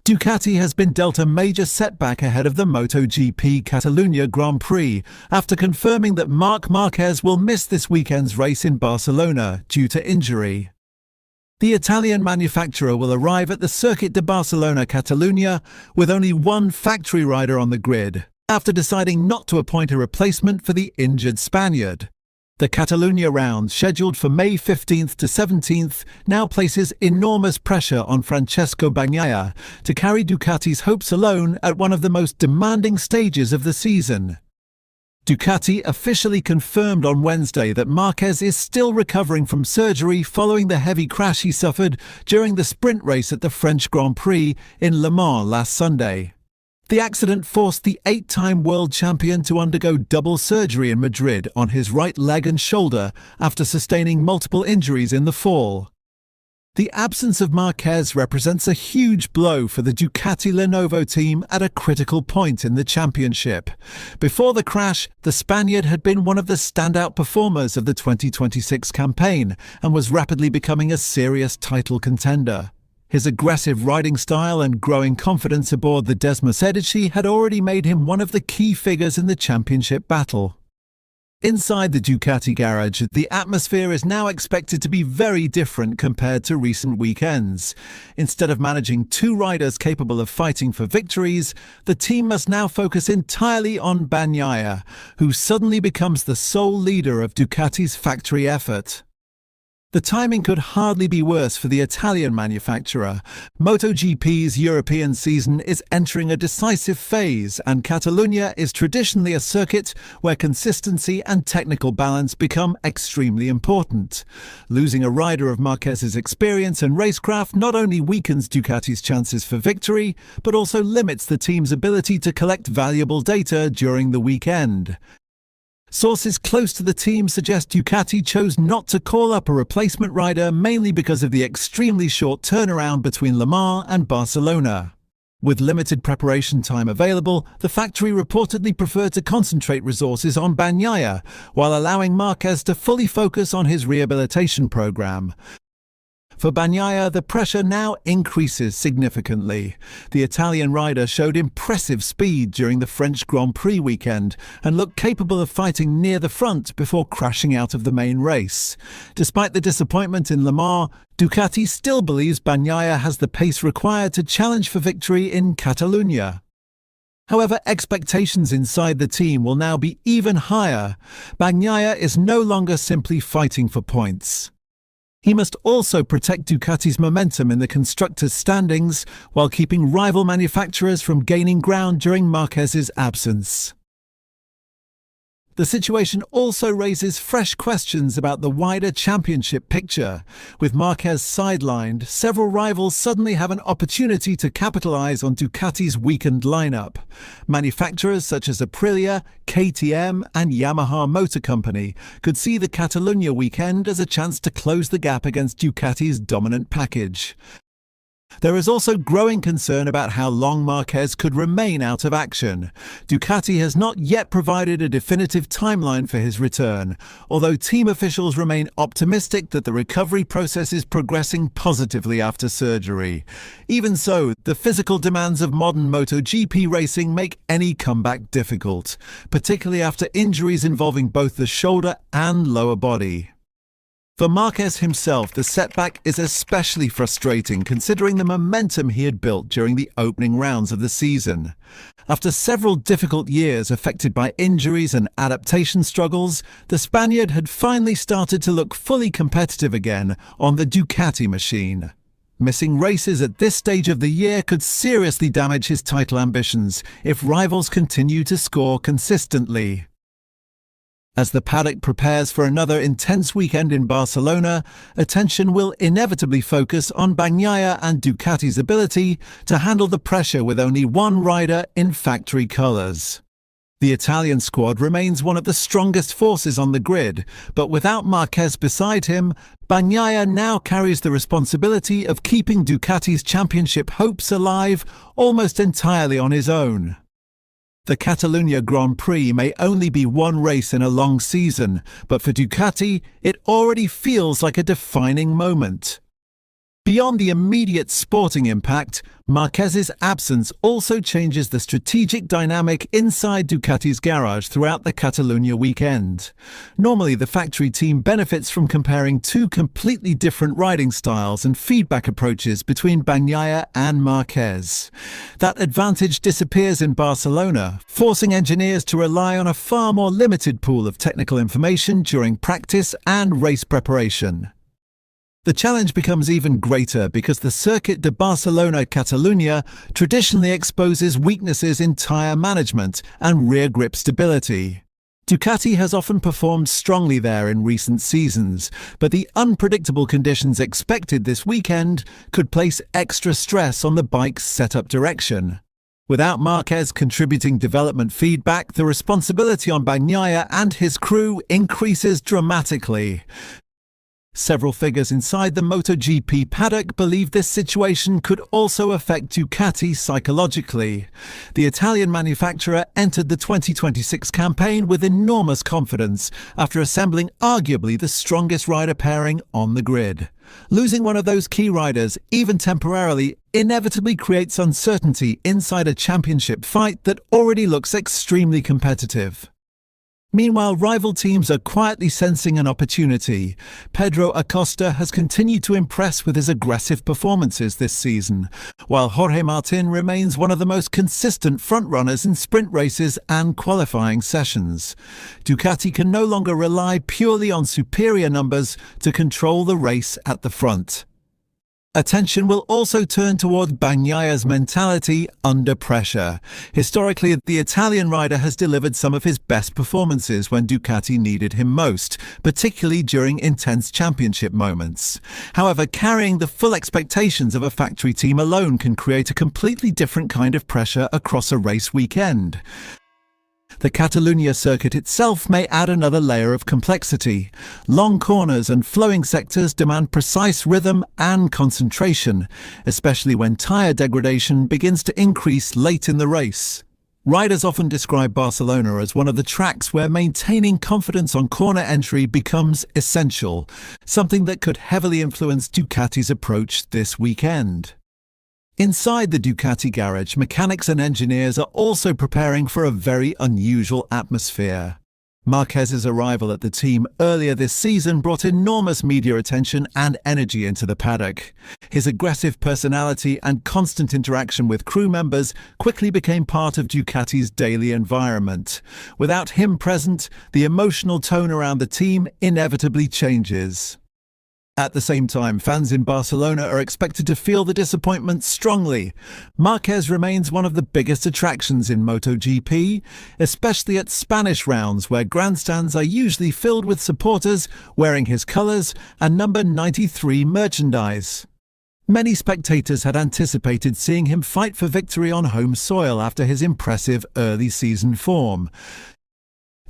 Ducati has been dealt a major setback ahead of the Motogp Catalunya Grand Prix after confirming that Marc Márquez will miss this weekend's race in Barcelona due to injury. The Italian manufacturer will arrive at the Circuit de Barcelona Catalunya with only one factory rider on the grid, after deciding not to appoint a replacement for the injured Spaniard. The Catalunya round, scheduled for May 15th to 17th, now places enormous pressure on Francesco Bagnaia to carry Ducati's hopes alone at one of the most demanding stages of the season. Ducati officially confirmed on Wednesday that Márquez is still recovering from surgery following the heavy crash he suffered during the sprint race at the French Grand Prix in Le Mans last Sunday. The accident forced the 8-time world champion to undergo double surgery in Madrid on his right leg and shoulder after sustaining multiple injuries in the fall. The absence of Márquez represents a huge blow for the Ducati Lenovo team at a critical point in the championship. Before the crash, the Spaniard had been one of the standout performers of the 2026 campaign and was rapidly becoming a serious title contender. His aggressive riding style and growing confidence aboard the Desmosedici had already made him one of the key figures in the championship battle. Inside the Ducati garage, the atmosphere is now expected to be very different compared to recent weekends. Instead of managing two riders capable of fighting for victories, the team must now focus entirely on Bagnaia, who suddenly becomes the sole leader of Ducati's factory effort. The timing could hardly be worse for the Italian manufacturer. MotoGP's European season is entering a decisive phase, and Catalunya is traditionally a circuit where consistency and technical balance become extremely important. Losing a rider of Márquez's experience and racecraft not only weakens Ducati's chances for victory, but also limits the team's ability to collect valuable data during the weekend. Sources close to the team suggest Ducati chose not to call up a replacement rider mainly because of the extremely short turnaround between Le Mans and Barcelona. With limited preparation time available, the factory reportedly preferred to concentrate resources on Bagnaia, while allowing Márquez to fully focus on his rehabilitation program. For Bagnaia, the pressure now increases significantly. The Italian rider showed impressive speed during the French Grand Prix weekend and looked capable of fighting near the front before crashing out of the main race. Despite the disappointment in Le Mans, Ducati still believes Bagnaia has the pace required to challenge for victory in Catalunya. However, expectations inside the team will now be even higher. Bagnaia is no longer simply fighting for points. He must also protect Ducati's momentum in the constructors' standings while keeping rival manufacturers from gaining ground during Márquez's absence. The situation also raises fresh questions about the wider championship picture. With Márquez sidelined, several rivals suddenly have an opportunity to capitalize on Ducati's weakened lineup. Manufacturers such as Aprilia, KTM and Yamaha Motor Company could see the Catalunya weekend as a chance to close the gap against Ducati's dominant package. There is also growing concern about how long Márquez could remain out of action. Ducati has not yet provided a definitive timeline for his return, although team officials remain optimistic that the recovery process is progressing positively after surgery. Even so, the physical demands of modern MotoGP racing make any comeback difficult, particularly after injuries involving both the shoulder and lower body. For Márquez himself, the setback is especially frustrating considering the momentum he had built during the opening rounds of the season. After several difficult years affected by injuries and adaptation struggles, the Spaniard had finally started to look fully competitive again on the Ducati machine. Missing races at this stage of the year could seriously damage his title ambitions if rivals continue to score consistently. As the paddock prepares for another intense weekend in Barcelona, attention will inevitably focus on Bagnaia and Ducati's ability to handle the pressure with only one rider in factory colours. The Italian squad remains one of the strongest forces on the grid, but without Márquez beside him, Bagnaia now carries the responsibility of keeping Ducati's championship hopes alive almost entirely on his own. The Catalunya Grand Prix may only be one race in a long season, but for Ducati, it already feels like a defining moment. Beyond the immediate sporting impact, Márquez's absence also changes the strategic dynamic inside Ducati's garage throughout the Catalunya weekend. Normally, the factory team benefits from comparing two completely different riding styles and feedback approaches between Bagnaia and Márquez. That advantage disappears in Barcelona, forcing engineers to rely on a far more limited pool of technical information during practice and race preparation. The challenge becomes even greater because the Circuit de Barcelona-Catalunya traditionally exposes weaknesses in tyre management and rear grip stability. Ducati has often performed strongly there in recent seasons, but the unpredictable conditions expected this weekend could place extra stress on the bike's setup direction. Without Márquez contributing development feedback, the responsibility on Bagnaia and his crew increases dramatically. Several figures inside the Motogp paddock believe this situation could also affect Ducati psychologically. The Italian manufacturer entered the 2026 campaign with enormous confidence after assembling arguably the strongest rider pairing on the grid. Losing one of those key riders, even temporarily, inevitably creates uncertainty inside a championship fight that already looks extremely competitive. Meanwhile, rival teams are quietly sensing an opportunity. Pedro Acosta has continued to impress with his aggressive performances this season, while Jorge Martin remains one of the most consistent frontrunners in sprint races and qualifying sessions. Ducati can no longer rely purely on superior numbers to control the race at the front. Attention will also turn toward Bagnaia's mentality under pressure. Historically, the Italian rider has delivered some of his best performances when Ducati needed him most, particularly during intense championship moments. However, carrying the full expectations of a factory team alone can create a completely different kind of pressure across a race weekend. The Catalunya circuit itself may add another layer of complexity. Long corners and flowing sectors demand precise rhythm and concentration, especially when tyre degradation begins to increase late in the race. Riders often describe Barcelona as one of the tracks where maintaining confidence on corner entry becomes essential, something that could heavily influence Ducati's approach this weekend. Inside the Ducati garage, mechanics and engineers are also preparing for a very unusual atmosphere. Márquez's arrival at the team earlier this season brought enormous media attention and energy into the paddock. His aggressive personality and constant interaction with crew members quickly became part of Ducati's daily environment. Without him present, the emotional tone around the team inevitably changes. At the same time, fans in Barcelona are expected to feel the disappointment strongly. Márquez remains one of the biggest attractions in Motogp, especially at Spanish rounds where grandstands are usually filled with supporters wearing his colours and number 93 merchandise. Many spectators had anticipated seeing him fight for victory on home soil after his impressive early season form.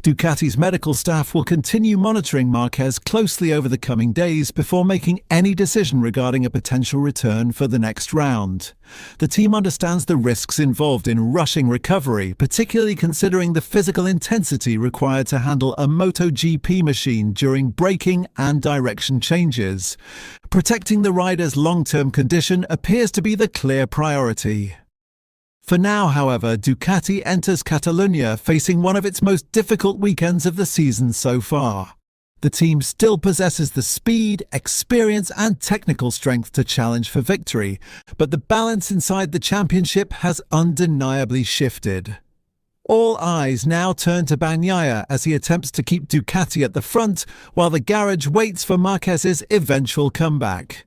Ducati's medical staff will continue monitoring Márquez closely over the coming days before making any decision regarding a potential return for the next round. The team understands the risks involved in rushing recovery, particularly considering the physical intensity required to handle a Motogp machine during braking and direction changes. Protecting the rider's long-term condition appears to be the clear priority. For now, however, Ducati enters Catalunya facing one of its most difficult weekends of the season so far. The team still possesses the speed, experience and technical strength to challenge for victory, but the balance inside the championship has undeniably shifted. All eyes now turn to Bagnaia as he attempts to keep Ducati at the front while the garage waits for Márquez's eventual comeback.